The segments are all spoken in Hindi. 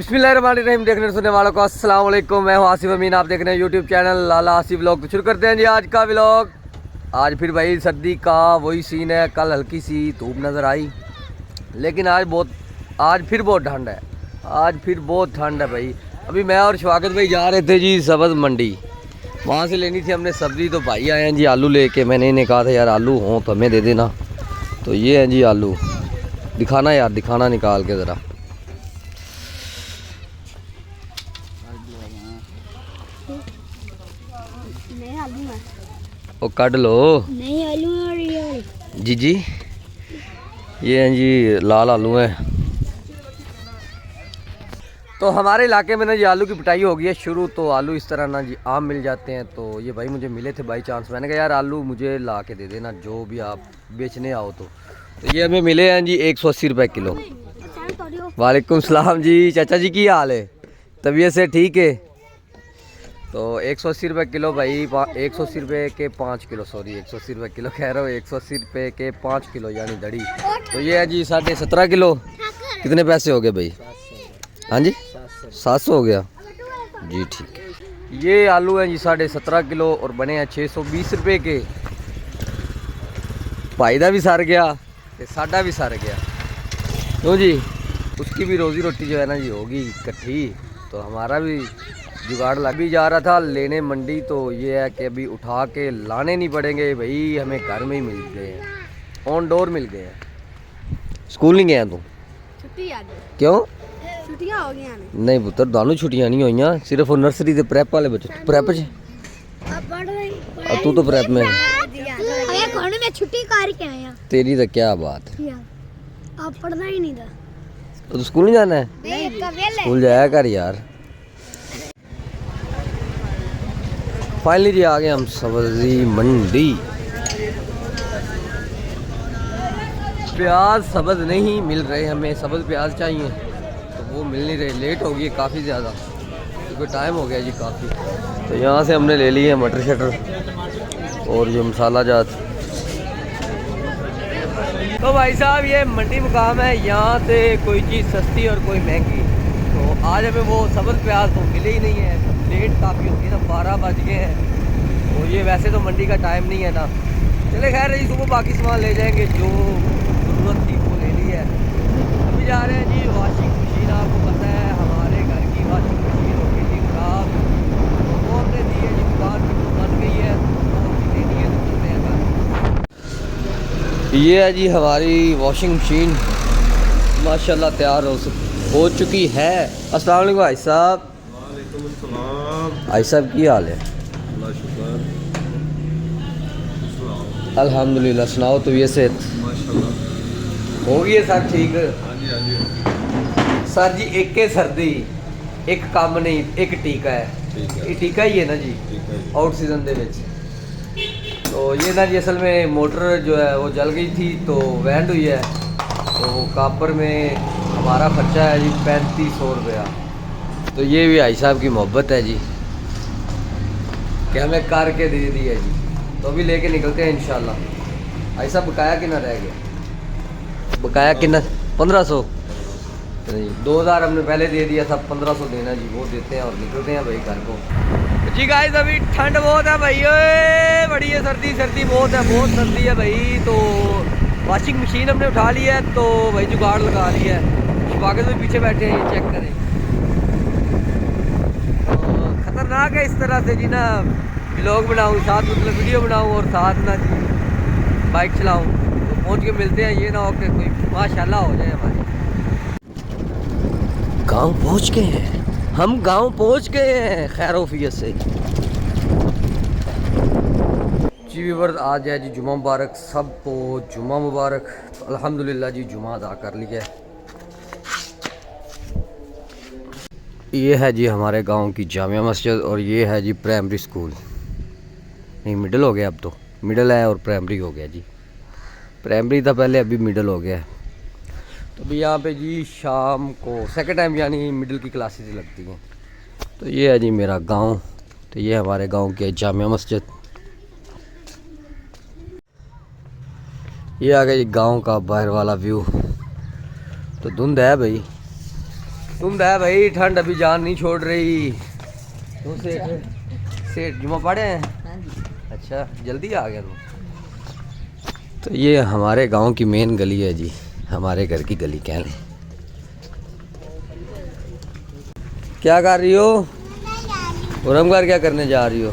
बिस्मिल्लाहिर्रहमानिर्रहीम। देखने सुनने वालों को अस्सलाम वालेकुम। मैं हूं आसिफ अमीन, आप देख रहे हैं यूट्यूब चैनल लाला आसिफ व्लॉग। तो शुरू करते हैं जी आज का व्लॉग। आज फिर भाई सर्दी का वही सीन है। कल हल्की सी धूप नज़र आई, लेकिन आज फिर बहुत ठंड है। आज फिर बहुत ठंड है भाई। अभी मैं और शवाकत भाई जा रहे थे जी सब्ज़ मंडी, वहाँ से लेनी थी हमने सब्ज़ी। तो भाई आए हैं जी आलू लेके। मैंने इन्हें कहा था यार आलू हों तो हमें दे देना। तो ये हैं जी आलू, दिखाना यार, दिखाना निकाल के ज़रा। वो काट लो। नहीं आलू जी जी, ये हैं जी लाल आलू हैं। तो हमारे इलाके में ना जी आलू की पिटाई हो गई है शुरू। तो आलू इस तरह ना जी आम मिल जाते हैं। तो ये भाई मुझे मिले थे बाई चांस। मैंने कहा यार आलू मुझे ला के दे देना जो भी आप बेचने आओ। तो ये हमें मिले हैं जी 180 रुपये किलो। वालेकुम सलाम जी। चाचा जी की हाल है? तबीयत से ठीक है? तो 180 रुपये किलो भाई। 180 रुपये के 5 किलो, सॉरी 180 रुपये किलो कह रहा हूँ, 180 रुपये के 5 किलो यानी दड़ी। तो ये है जी 17.5 किलो। कितने पैसे हो गए भाई? हाँ जी 700 हो गया जी, ठीक है। ये आलू हैं जी 17.5 किलो और बने हैं 620 रुपये के। फायदा भी सर गया, साडा भी सर गया। क्यों जी, उसकी भी रोज़ी रोटी जो है ना जी होगी इकट्ठी। तो हमारा भी जुगाड़ लग भी जा रहा था लेने मंडी। तो ये है कि अभी उठा के लाने नहीं पड़ेंगे भाई, हमें घर में ही मिल गए हैं, ऑन डोर मिल गए हैं। स्कूल नहीं गया तू? छुट्टी आ गई। क्यों? छुट्टियां हो गई नहीं पुत्र, दानू छुट्टियां नहीं हुई, सिर्फ वो नर्सरी के प्रैप वाले बच्चे। प्रेप च तू तो प्रैप में मैं छुट्टी करके आया। तेरी तो क्या बात है, आप पढ़ना ही नहीं था। तो स्कूल नहीं जाना है? स्कूल जाया कर यार। फाइनली जी आ गए हम सब्जी मंडी। प्याज सब्ज़ नहीं मिल रहे, हमें सब्ज़ प्याज चाहिए तो वो मिल नहीं रहे। लेट हो गई है काफ़ी ज़्यादा, क्योंकि टाइम हो गया जी काफ़ी। तो यहाँ से हमने ले लिए मटर शटर और जो मसाला जात। तो भाई साहब ये मंडी मुकाम है, यहाँ से कोई चीज़ सस्ती और कोई महंगी। तो आज हमें वो सब्ज़ प्याज तो मिले ही नहीं है। लेट काफ़ी हो गई ना, 12 बज गए हैं। और ये वैसे तो मंडी का टाइम नहीं है ना। चले खैर रही सुबह बाकी सामान ले जाएंगे, जो ज़रूरत थी वो ले ली है। अभी जा रहे हैं जी वॉशिंग मशीन। आपको पता है हमारे घर की वॉशिंग मशीन हो गई थी खराब, तो वो हमने दी है जी, दुकान की बन गई है, तो लेनी है तो चलते हैं घर। ये है जी हमारी वॉशिंग मशीन, माशाल्लाह तैयार हो चुकी है। अस्सलाम वालेकुम भाई साहब। भाई साहब की हाल है? अल्हम्दुलिल्लाह। सुनाओ तो ये से हो गई है सर ठीक? सर जी एक के सर्दी एक काम नहीं, एक टीका है। ये टीका ही है ना जी आउट सीजन दे विच। तो ये ना जी असल में मोटर जो है वो जल गई थी तो बैंड हुई है। तो कापर में हमारा खर्चा है जी 3500 रुपया। तो ये भी भाई साहब की मोहब्बत है जी कि हमें करके दे दी है जी। तो अभी लेके निकलते हैं इंशाल्लाह। भाई साहब बकाया कितना रह गया? बकाया कितना? 1500 नहीं, 2000 हमने पहले दे दिया था, 1500 देना जी, वो देते हैं और निकलते हैं भाई घर को। जी गाइस अभी ठंड बहुत है भाई, ओए बड़ी है, सर्दी बहुत है, बहुत सर्दी है भाई। तो वॉशिंग मशीन हमने उठा ली है, तो भाई जुगाड़ लगा लिया है। शवागत में पीछे बैठे हैं, ये चेक करें। तो खतरनाक है इस तरह से जी ना, व्लॉग बनाऊँ साथ, मतलब वीडियो बनाऊँ और साथ ना जी बाइक चलाऊँ। तो पहुँच के मिलते हैं, ये ना हो कि कोई माशाल्लाह हो जाए हमारी। गांव पहुँच गए हैं हम, गांव पहुँच गए हैं खैरोफियत से जी। व्यूअर्स आज है जी जुमा मुबारक, सबको जुमा मुबारक। तो अल्हम्दुलिल्लाह जी जुमा अदा कर लिया है। ये है जी हमारे गांव की जामिया मस्जिद और ये है जी प्राइमरी स्कूल। नहीं मिडिल हो गया, अब तो मिडिल है और प्राइमरी हो गया जी। प्राइमरी था पहले, अभी मिडिल हो गया है। तो अभी यहाँ पे जी शाम को सेकंड टाइम यानी मिडिल की क्लासेस लगती हैं। तो ये है जी मेरा गांव। तो ये हमारे गांव की जामिया मस्जिद। ये आ गया जी गांव का बाहर वाला व्यू। तो धुंध है भाई, तुम है भाई, ठंड अभी जान नहीं छोड़ रही। तुम सेठ जुमा पड़े हैं? अच्छा, जल्दी आ गया तुम। तो ये हमारे गांव की मेन गली है जी, हमारे घर की गली कह लें। क्या कर रही हो? उरमगार क्या करने जा रही हो?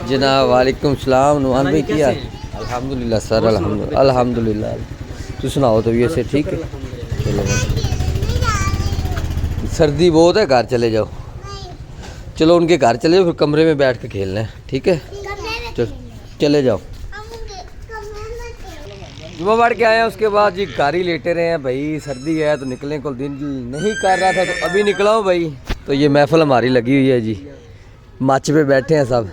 जनाब वालेकुम सलाम। नुमान भाई किया? अल्हम्दुलिल्लाह सर, अल्हम्दुलिल्लाह। तू सुनाओ तो ये से ठीक है? चलो सर्दी बहुत है, घर चले जाओ। चलो उनके घर चले जाओ, फिर कमरे में बैठ के खेलना है, ठीक है? चले जाओ। जुम्मा पढ़ के आए, उसके बाद जी घर ही लेटे रहे हैं भाई। सर्दी है तो निकलने को दिन नहीं कर रहा था, तो अभी निकला हूँ भाई। तो ये महफिल हमारी लगी हुई है जी, मच पे बैठे हैं सब।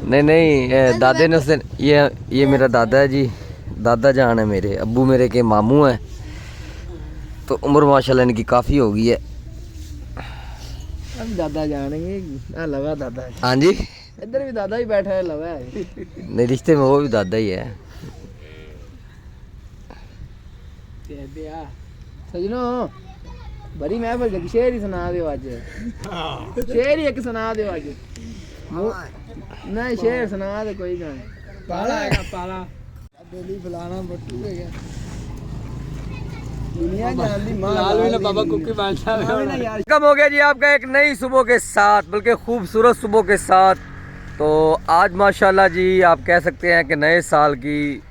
नहीं नहीं, दादे ने उस दिन, ये मेरा दादा है जी, दादा जान है मेरे, अब्बू मेरे के मामू हैं। तो उम्र माशाल्लाह इनकी काफ़ी हो गई है। अब दादा जानेंगे लवा दादा है। हाँ जी, इधर भी दादा ही बैठा है, लवा है। नहीं, रिश्ते में वो भी दादा ही है। सजनो बड़ी महफिल लगी, शेर ही सुना दो आज। शेर ही एक सुना दो आज। नहीं शेर सुना दे कोई गाना। पाला है पाला दिल्ली फलाना बट्टू है क्या? दुनिया जानती लाल में बाबा कुकी बादशाह है। कम हो गया जी आपका एक नई सुबह के साथ, बल्कि खूबसूरत सुबह के साथ। तो आज माशाल्लाह जी आप कह सकते हैं कि नए साल की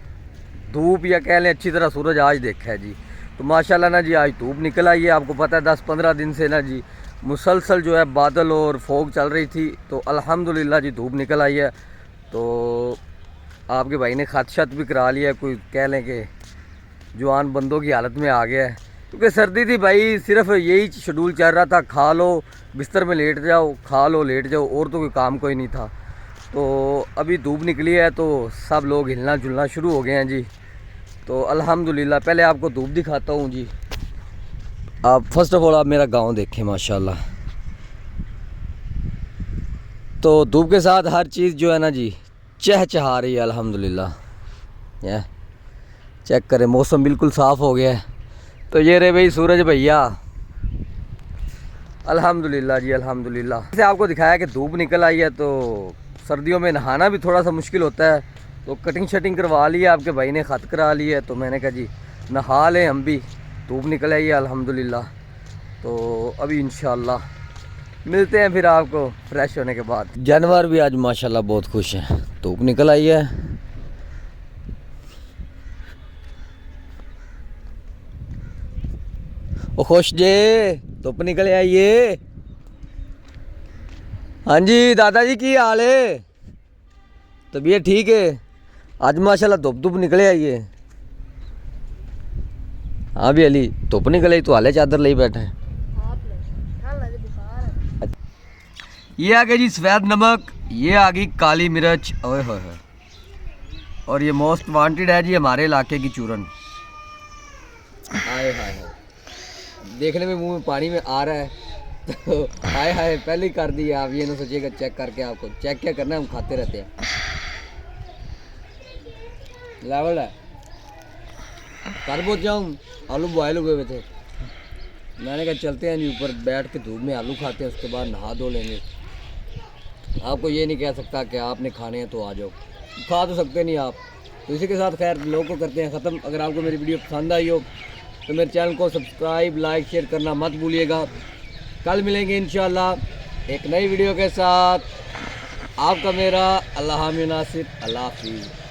धूप, या कह लें अच्छी तरह सूरज आज देखा है जी। तो माशाल्लाह ना जी आज धूप निकल आई है। आपको पता है 10-15 दिन से ना जी मुसलसल जो है बादल और फोग चल रही थी। तो अल्हम्दुलिल्लाह जी धूप निकल आई है। तो आपके भाई ने खत शत भी करा लिया है, कोई कह लें कि जवान बंदों की हालत में आ गया है। क्योंकि सर्दी थी भाई, सिर्फ यही शेड्यूल चल रहा था, खा लो बिस्तर में लेट जाओ, खा लो लेट जाओ, और तो कोई काम कोई नहीं था। तो अभी धूप निकली है तो सब लोग हिलना जुलना शुरू हो गए हैं जी। तो अल्हम्दुलिल्लाह पहले आपको धूप दिखाता हूँ जी। आप फर्स्ट ऑफ ऑल आप मेरा गांव देखें माशाल्लाह। तो धूप के साथ हर चीज़ जो है ना जी चहचहा रही है अल्हम्दुलिल्लाह। ये चेक करें, मौसम बिल्कुल साफ़ हो गया है। तो ये रहे भाई सूरज भैया, अल्हम्दुलिल्लाह जी अल्हम्दुलिल्लाह। जैसे आपको दिखाया कि धूप निकल आई है, तो सर्दियों में नहाना भी थोड़ा सा मुश्किल होता है। तो कटिंग शटिंग करवा ली है, आपके भाई ने ख़त करा ली है। तो मैंने कहा जी नहा लें हम भी, धूप निकल आई है अल्हम्दुलिल्लाह। तो अभी इंशाल्लाह मिलते हैं फिर आपको फ्रेश होने के बाद। जानवर भी आज माशाल्लाह बहुत खुश हैं, धूप निकल आई है। ओ खुश जे धुप निकल आई है। हाँ जी दादाजी की हाल है? तबीयत ठीक है? आज माशाल्लाह धुप निकले आई है। हाँ भी अली धुप निकले तो हाले चादर ले बैठे हैं। ये आ गई जी सफ़ेद नमक, ये आ गई काली मिर्च, ओए होए होए, और ये मोस्ट वांटेड है जी हमारे इलाके की चूरन। हाय हाय, देखने में मुंह में पानी में आ रहा है। तो हाय हाय पहले ही कर दिया आप, ये ना सोचिएगा चेक करके। आपको चेक क्या करना है, हम खाते रहते हैं। लेवल है कर पहुँच जाऊँ, आलू बॉयल हुए हुए थे। मैंने कहा चलते हैं ऊपर बैठ के धूप में आलू खाते हैं, उसके बाद नहा धो लेंगे। आपको ये नहीं कह सकता कि आपने खाने हैं तो आ जाओ, खा तो सकते नहीं आप। तो इसी के साथ खैर लोगों को करते हैं ख़त्म। अगर आपको मेरी वीडियो पसंद आई हो तो मेरे चैनल को सब्सक्राइब लाइक शेयर करना मत भूलिएगा। कल मिलेंगे इंशाल्लाह एक नई वीडियो के साथ। आपका मेरा अल्लाह हामिद नासिर, अल्लाह हाफिज़।